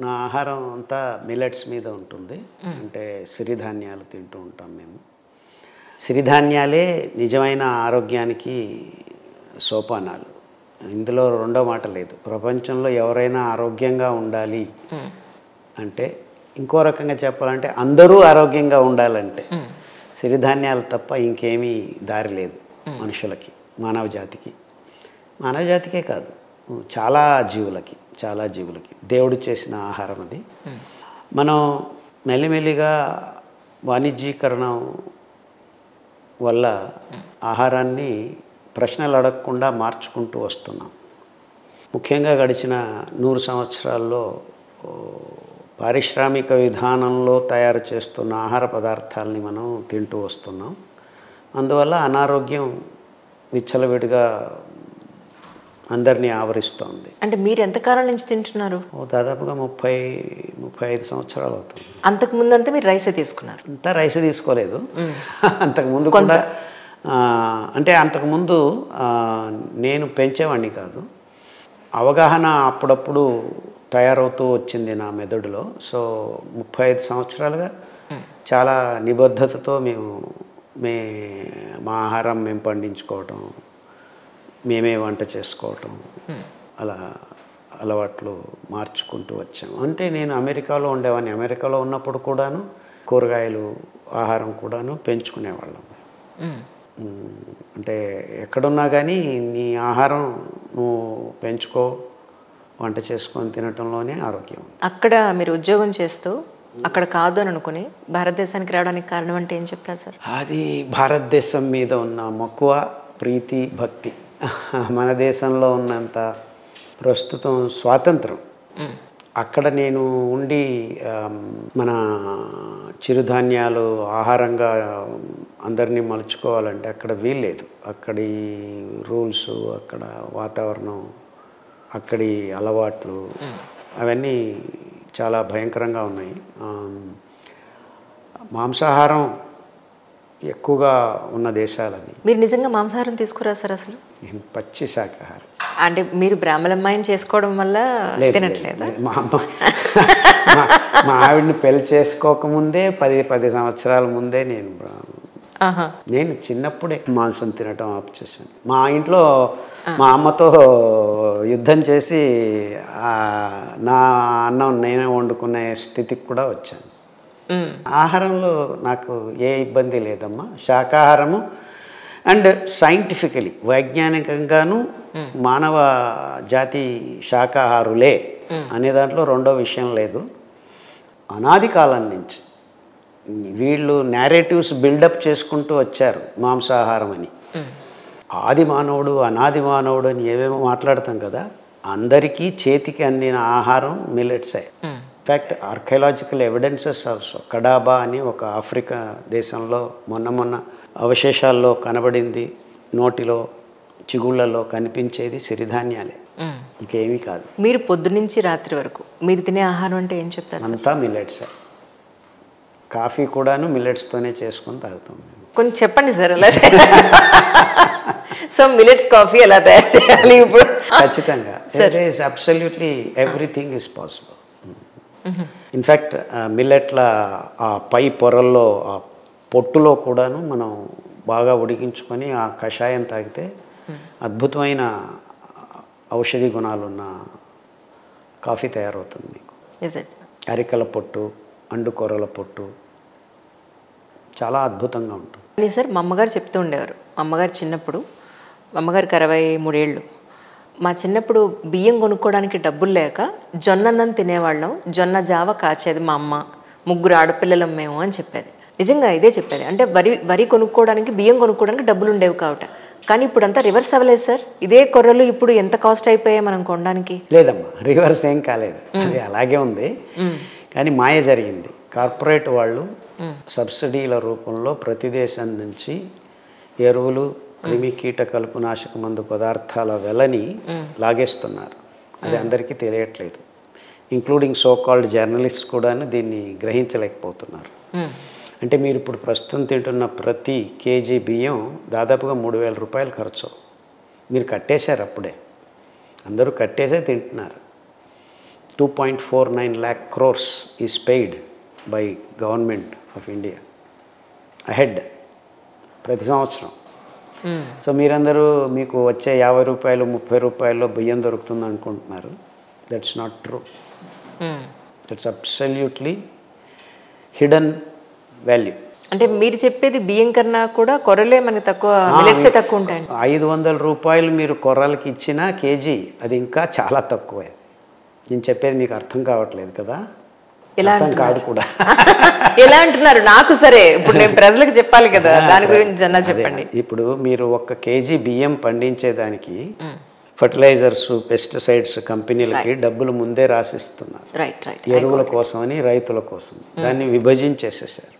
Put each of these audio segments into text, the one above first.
నా ఆహారం అంతా మిల్లెట్స్ మీద ఉంటుంది. అంటే సిరిధాన్యాలు తింటూ ఉంటాం మేము. సిరిధాన్యాలే నిజమైన ఆరోగ్యానికి సోపానాలు. ఇందులో రెండో మాట లేదు. ప్రపంచంలో ఎవరైనా ఆరోగ్యంగా ఉండాలి అంటే, ఇంకో రకంగా చెప్పాలంటే అందరూ ఆరోగ్యంగా ఉండాలంటే సిరిధాన్యాలు తప్ప ఇంకేమీ దారి లేదు మనుషులకి, మానవ జాతికే కాదు, చాలా జీవులకి దేవుడు చేసిన ఆహారం అది. మనం మెల్లిమెల్లిగా వాణిజ్యీకరణం వల్ల ఆహారాన్ని ప్రశ్నలు అడగకుండా మార్చుకుంటూ వస్తున్నాం. ముఖ్యంగా గడిచిన 100 సంవత్సరాల్లో పారిశ్రామిక విధానంలో తయారు చేస్తున్న ఆహార పదార్థాలని మనం తింటూ వస్తున్నాం. అందువల్ల అనారోగ్యం విచ్చలవిడిగా అందరినీ ఆవరిస్తోంది. అంటే మీరు ఎంతకాలం నుంచి తింటున్నారు? దాదాపుగా 35 సంవత్సరాలు అవుతుంది. అంతకుముందు అంతా మీరు రైసే తీసుకున్నారు? అంతా రైస్ తీసుకోలేదు. అంతకుముందు కూడా అంటే అంతకుముందు నేను పెంచేవాడిని కాదు. అవగాహన అప్పుడప్పుడు తయారవుతూ వచ్చింది నా మెదడులో. సో 35 సంవత్సరాలుగా చాలా నిబద్ధతతో మా ఆహారం మేము పండించుకోవటం, మేమే వంట చేసుకోవటం, అలా అలవాట్లు మార్చుకుంటూ వచ్చాము. అంటే నేను అమెరికాలో ఉండేవాడిని. అమెరికాలో ఉన్నప్పుడు కూడాను కూరగాయలు ఆహారం కూడాను పెంచుకునేవాళ్ళం. అంటే ఎక్కడున్నా కానీ నీ ఆహారం నువ్వు పెంచుకో, వంట చేసుకొని తినటంలోనే ఆరోగ్యం. అక్కడ మీరు ఉద్యోగం చేస్తూ అక్కడ కాదు అని అనుకుని భారతదేశానికి రావడానికి కారణం అంటే ఏం చెప్తారు సార్? అది భారతదేశం మీద ఉన్న మక్కువ, ప్రీతి, భక్తి. మన దేశంలో ఉన్నంత ప్రస్తుతం స్వాతంత్రం అక్కడ నేను ఉండి మన చిరుధాన్యాలు ఆహారంగా అందరినీ మలుచుకోవాలంటే అక్కడ వీల్లేదు. అక్కడి రూల్స్, అక్కడ వాతావరణం, అక్కడి అలవాట్లు అవన్నీ చాలా భయంకరంగా ఉన్నాయి. మాంసాహారం ఎక్కువగా ఉన్న దేశాలని. మీరు నిజంగా మాంసాహారం తీసుకురా సార్ అసలు? పచ్చి శాకాహారం. అంటే మీరు బ్రాహ్మణమ్మాయిని చేసుకోవడం వల్ల తినట్లేదా? మా ఆవిడని పెళ్లి చేసుకోకముందే 10 సంవత్సరాల ముందే నేను చిన్నప్పుడే మాంసం తినటం ఆపు చేశాను. మా ఇంట్లో మా అమ్మతో యుద్ధం చేసి నా అన్నం నేనే వండుకునే స్థితికి కూడా వచ్చాను. ఆహారంలో నాకు ఏ ఇబ్బంది లేదమ్మా. శాకాహారము అండ్ సైంటిఫికలీ, వైజ్ఞానికంగాను మానవ జాతి శాకాహారులే అనే దాంట్లో రెండో విషయం లేదు. అనాది కాలం నుంచి వీళ్ళు నేరేటివ్స్ బిల్డప్ చేసుకుంటూ వచ్చారు మాంసాహారం అని. ఆది మానవుడు, అనాది మానవుడు అని ఏవేమో మాట్లాడతాం కదా, అందరికీ చేతికి అందిన ఆహారం మిల్లెట్సే. In fact archaeological evidences also. కడాబా అని ఒక ఆఫ్రికా దేశంలో మొన్న అవశేషాల్లో కనబడింది. నోటిలో, చిగుళ్ళలో కనిపించేది సిరిధాన్యాలే, ఇంకేమీ కాదు. మీరు పొద్దునుంచి రాత్రి వరకు మీరు తినే ఆహారం అంటే ఏం చెప్తారు? అంతా మిల్లెట్సే. కాఫీ కూడాను మిల్లెట్స్తోనే చేసుకొని తాగుతాం. కొంచెం చెప్పండి సార్ ఎలా. సో మిల్లెట్స్ కాఫీ ఎలా తయారు చేయాలి ఇప్పుడు? ఖచ్చితంగా absolutely everything is possible. In fact మిల్లెట్ల ఆ పై పొరల్లో, ఆ పొట్టులో కూడాను మనం బాగా ఉడికించుకొని ఆ కషాయం తాగితే అద్భుతమైన ఔషధి గుణాలున్న కాఫీ తయారవుతుంది మీకు. అరికల పొట్టు, అండుకొరల పొట్టు చాలా అద్భుతంగా ఉంటుంది. సార్ మా అమ్మగారు చెప్తూ ఉండేవారు. మా అమ్మగారు చిన్నప్పుడు, మా అమ్మగారికి 63 ఏళ్ళు. మా చిన్నప్పుడు బియ్యం కొనుక్కోవడానికి డబ్బులు లేక జొన్నన్నం తినేవాళ్ళం, జొన్న జావ కాచేది మా అమ్మ, 3 ఆడపిల్లలం మేము అని చెప్పేది. నిజంగా ఇదే చెప్పేది. అంటే వరి కొనుక్కోవడానికి, బియ్యం కొనుక్కోవడానికి డబ్బులు ఉండేవి కావట. కానీ ఇప్పుడు అంతా రివర్స్ అవ్వలేదు సార్. ఇదే కొర్రలు ఇప్పుడు ఎంత కాస్ట్ అయిపోయాయి మనం కొనడానికి? లేదమ్మా, రివర్స్ ఏం కాలేదు, అది అలాగే ఉంది. కానీ మాయ జరిగింది. కార్పొరేట్ వాళ్ళు సబ్సిడీల రూపంలో ప్రతి దేశం నుంచి ఎరువులు, క్రిమి కీట కలుపు నాశక మందు పదార్థాల వెలని లాగేస్తున్నారు. అది అందరికీ తెలియట్లేదు. ఇంక్లూడింగ్ సో కాల్డ్ జర్నలిస్ట్ కూడాను దీన్ని గ్రహించలేకపోతున్నారు. అంటే మీరు ఇప్పుడు ప్రస్తుతం తింటున్న ప్రతి కేజీ బియ్యం దాదాపుగా 3000 రూపాయలు ఖర్చు. మీరు కట్టేశారు, అప్పుడే అందరూ కట్టేసే తింటున్నారు. 2.49 lakh crores is paid by government of India ahead ప్రతి సంవత్సరం. సో మీరందరూ మీకు వచ్చే 50 రూపాయలు 30 రూపాయల్లో బియ్యం దొరుకుతుంది అనుకుంటున్నారు. That's not true. That's absolutely hidden value. అంటే మీరు చెప్పేది బియ్యం కన్నా కూడా కొర్రలే మనకి తక్కువ, మిల్లెట్సే తక్కువ ఉంటాయండి. 500 రూపాయలు మీరు కొర్రలకి ఇచ్చిన కేజీ అది ఇంకా చాలా తక్కువే. నేను చెప్పేది మీకు అర్థం కావట్లేదు కదా? అర్థం కాదు కూడా. ఎలా అంటున్నారు? నాకు సరే, ఇప్పుడు నేను ప్రజలకు చెప్పాలి కదా, దాని గురించి జన్నా చెప్పండి. ఇప్పుడు మీరు 1 కేజీ బియ్యం పండించేదానికి ఫర్టిలైజర్స్, పెస్టిసైడ్స్ కంపెనీలకి డబ్బులు ముందే రాసిస్తున్నారు, ఎరువుల కోసమని, రైతుల కోసం. దాన్ని విభజించేసేసారు.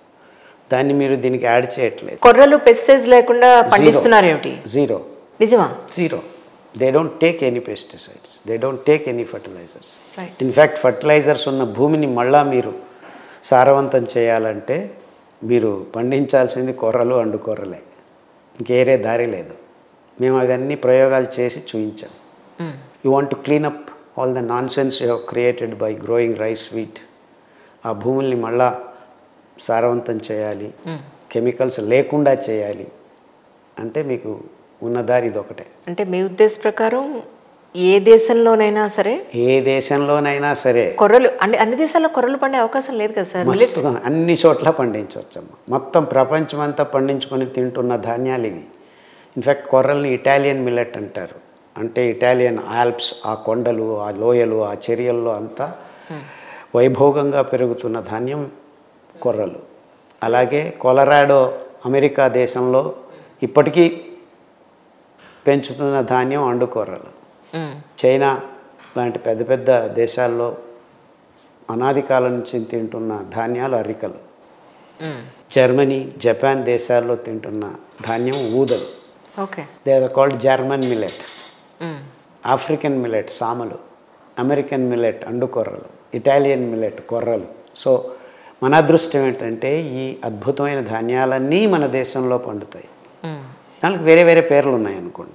దాన్ని మీరు దీనికి యాడ్ చేయట్లేదు. కొర్రలు పెస్టిసైడ్స్ లేకుండా పండిస్తున్నారు ఏమిటి? జీరో. నిజమా? Zero. They don't take any pesticides, they don't take any fertilisers. In fact fertilisers ఉన్న భూమిని మళ్ళా మీరు సారవంతం చేయాలంటే మీరు పండించాల్సింది కొర్రలు, అండు కొర్రలే, ఇంకేరే దారి లేదు. మేము అవన్నీ ప్రయోగాలు చేసి చూపించాం. You want to clean up all the non sense you have created by growing rice, wheat. ఆ భూముల్ని మళ్ళా సారవంతం చేయాలి, కెమికల్స్ లేకుండా చేయాలి అంటే మీకు ఉన్న దారి ఇదొకటే. అంటే మీ ఉద్దేశ ప్రకారం ఏ దేశంలోనైనా సరే కొర్రలు, అంటే అన్ని దేశాల్లో కొర్రలు పండే అవకాశం లేదు కదా సార్? అన్ని చోట్ల పండించవచ్చమ్మా. మొత్తం ప్రపంచం అంతా పండించుకొని తింటున్న ధాన్యాలు ఇవి. ఇన్ఫ్యాక్ట్ కొర్రల్ని ఇటాలియన్ మిల్లెట్ అంటారు. అంటే ఇటాలియన్ ఆల్ప్స్, ఆ కొండలు, ఆ లోయలు, ఆ చర్యల్లో అంతా వైభోగంగా పెరుగుతున్న ధాన్యం కొర్రలు. అలాగే కొలరాడో అమెరికా దేశంలో ఇప్పటికీ పెంచుతున్న ధాన్యం అండు కొర్రలు. చైనా లాంటి పెద్ద పెద్ద దేశాల్లో అనాది కాలం నుంచి తింటున్న ధాన్యాలు అరికలు. జర్మనీ, జపాన్ దేశాల్లో తింటున్న ధాన్యం ఊదలు. They are called German millet. African millet సామలు, అమెరికన్ మిల్లెట్ అండు కొర్రలు, ఇటాలియన్ మిల్లెట్ కొర్రలు. సో మన అదృష్టం ఏంటంటే ఈ అద్భుతమైన ధాన్యాలన్నీ మన దేశంలో పండుతాయి. దానికి వేరే వేరే పేర్లు ఉన్నాయి అనుకోండి.